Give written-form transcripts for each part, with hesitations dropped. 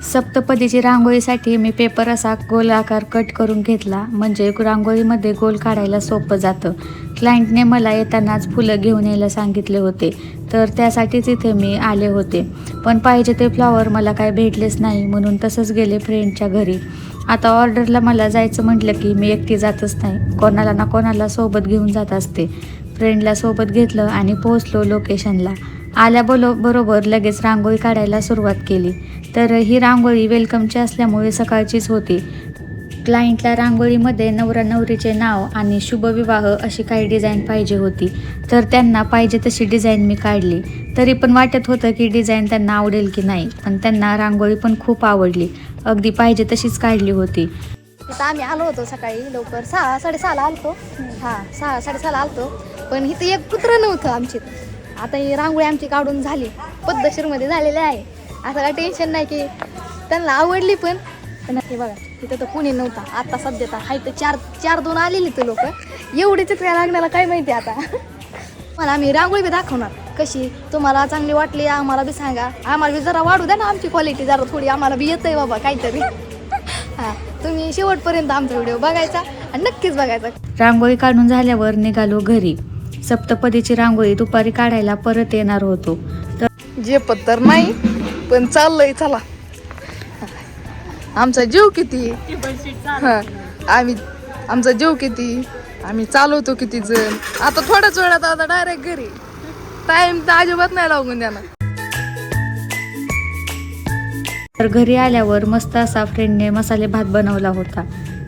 सप्तपदीची रांगोळीसाठी मी paper असा गोलाकार cut करून घेतला, म्हणजे रांगोळीमध्ये गोल काढायला सोपं जातं. क्लायंटने मला येतानाच फुलं घेऊन यायला सांगितले होते, तर त्यासाठीच इथे मी आले होते. पण पाहिजे ते फ्लॉवर मला काय भेटलेच नाही, म्हणून तसंच गेले फ्रेंडच्या घरी. आता ऑर्डरला मला जायचं म्हटलं की मी एकटी जातच नाही, कोणाला ना कोणाला सोबत घेऊन जात असते. फ्रेंडला सोबत घेतलं आणि पोहोचलो लोकेशनला. बरोबर लगेच रांगोळी काढायला सुरुवात केली. तर ही रांगोळी वेलकमची असल्यामुळे सकाळचीच होती. क्लायंटला रांगोळीमध्ये नवरा नवरीचे नाव आणि शुभविवाह अशी काही डिझाईन पाहिजे होती, तर त्यांना पाहिजे तशी डिझाईन मी काढली. तरी पण वाटत होतं की डिझाईन त्यांना आवडेल की नाही, पण त्यांना रांगोळी पण खूप आवडली. अगदी पाहिजे तशीच काढली होती. इथं आम्ही आलो होतो सकाळी लवकर 6:30ला आलतो. 6:30ला आलतो, पण इथं एक कुत्रं नव्हतं आमची. आता ही रांगोळी आमची काढून झाली, पद्धतशीरमध्ये झालेली आहे. असं काय टेन्शन नाही की त्यांना आवडली. पण हे बघा, तिथं तर कुणी नव्हता. आता सध्या तर हाय तर चार दोन आलेली तर लोक. एवढी चित्र लागण्याला काय माहिती. आता मला आम्ही रांगोळी बी दाखवणार कशी, तुम्हाला चांगली वाटली आम्हाला बी सांगा. आम्हाला बी जरा वाढू द्या ना आमची क्वालिटी, जरा थोडी आम्हाला बी येतंय बाबा काहीतरी. तुम्ही शेवटपर्यंत आमचा व्हिडिओ बघायचा आणि नक्कीच बघायचा. रांगोळी काढून झाल्यावर निघालो घरी. सप्तपदीची रांगोळी दुपारी काढायला परत येणार होतो. तर जे पत्तर नाही पण चाललंय. चला, आमचा जीव किती, आमचा जीव किती, आम्ही चालवतो किती जण. आता थोड्याच वेळात आता डायरेक्ट घरी. टाइम तर अजिबात नाही लागून द्या ना. तर घरी आल्यावर मस्त असा फ्रेंडने मसाले भात बनवला होता.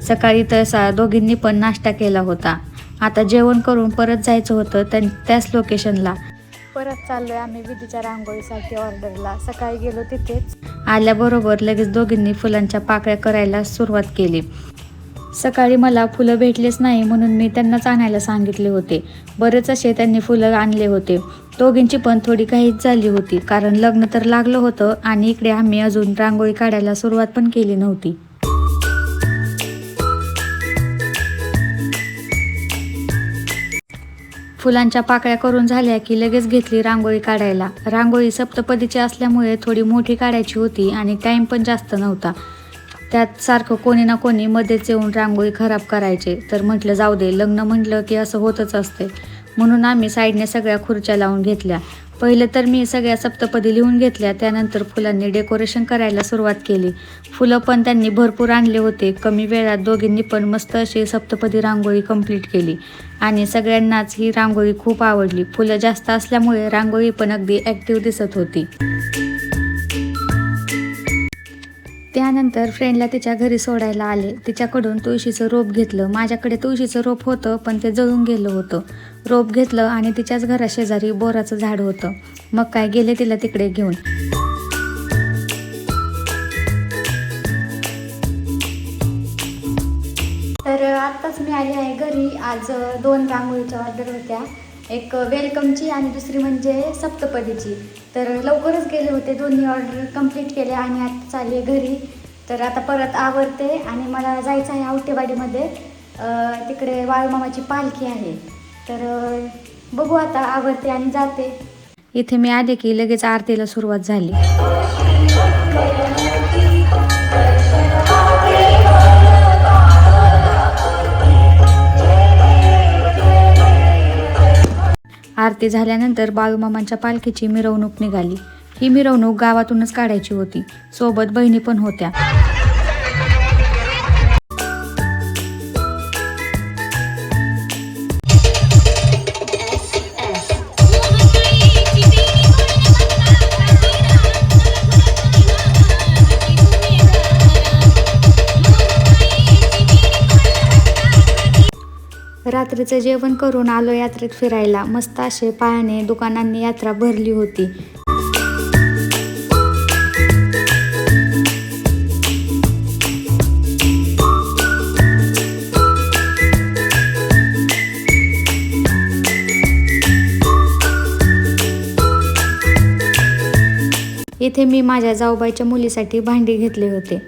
सकाळी तसा दोघींनी पण नाश्ता केला होता. आता जेवण करून परत जायचं होतं त्याच लोकेशनला. परत चाललोय आम्ही विधीच्या रांगोळीसाठी ऑर्डरला. सकाळी गेलो तिथेच. आल्याबरोबर लगेच दोघींनी फुलांच्या पाकळ्या करायला सुरुवात केली. सकाळी मला फुलं भेटलेच नाही, म्हणून मी त्यांनाच आणायला सांगितले होते. बरेच असे त्यांनी फुलं आणले होते. दोघींची पण थोडी घाईच झाली होती, कारण लग्न तर लागलं होतं आणि इकडे आम्ही अजून रांगोळी काढायला सुरुवात पण केली नव्हती. फुलांच्या पाकळ्या करून झाल्या की लगेच घेतली रांगोळी काढायला. रांगोळी सप्तपदीची असल्यामुळे थोडी मोठी काढायची होती आणि टाईम पण जास्त नव्हता. त्यात सारखं कोणी ना कोणी मध्येच येऊन रांगोळी खराब करायचे, तर म्हटलं जाऊ दे, लग्न म्हटलं की असं होतच असते. म्हणून आम्ही साईडने सगळ्या खुर्च्या लावून घेतल्या. पहिलं तर मी सगळ्या सप्तपदी लिहून घेतल्या, त्यानंतर फुलांनी डेकोरेशन करायला सुरुवात केली. फुलं पण त्यांनी भरपूर आणले होते. कमी वेळात दोघींनी पण मस्त अशी सप्तपदी रांगोळी कंप्लीट केली आणि सगळ्यांनाच ही रांगोळी खूप आवडली. फुलं जास्त असल्यामुळे रांगोळी पण अगदी ॲक्टिव्ह दिसत होती. त्यानंतर फ्रेंडला तिच्या घरी सोडायला आले. तिच्याकडून तुळशीचं रोप घेतलं. माझ्याकडे तुळशीचं रोप होतं, पण ते जळून गेलं होतं. रोप घेतलं आणि तिच्याच घराशेजारी बोराचं झाड होतं. मग काय, गेले तिला तिकडे घेऊन. तर आत्ताच मी आले आहे घरी. आज 2 रांगोळीच्या ऑर्डर होत्या, एक वेलकमची आणि दुसरी म्हणजे सप्तपदीची. तर लवकरच गेले होते, दोन्ही ऑर्डर कंप्लीट केले आणि आता चालले घरी. तर आता परत आवरते आणि मला जायचं आहे आवटेवाडीमध्ये. तिकडे बाळूमामाची पालखी आहे. तर बघू, आता आवरते आणि जाते. इथे मी आले की लगेच आरतीला सुरुवात झाली. आरती झाल्यानंतर बाळूमामांच्या पालखीची मिरवणूक निघाली. ही मिरवणूक गावातूनच काढायची होती. सोबत बहिणी पण होत्या. रात्रीचं जेवण करून आलो यात्रेत फिरायला. मस्त असे पायाने दुकानांनी यात्रा भरली होती. इथे मी माझ्या जाऊबाईच्या मुलीसाठी भांडी घेतले होते.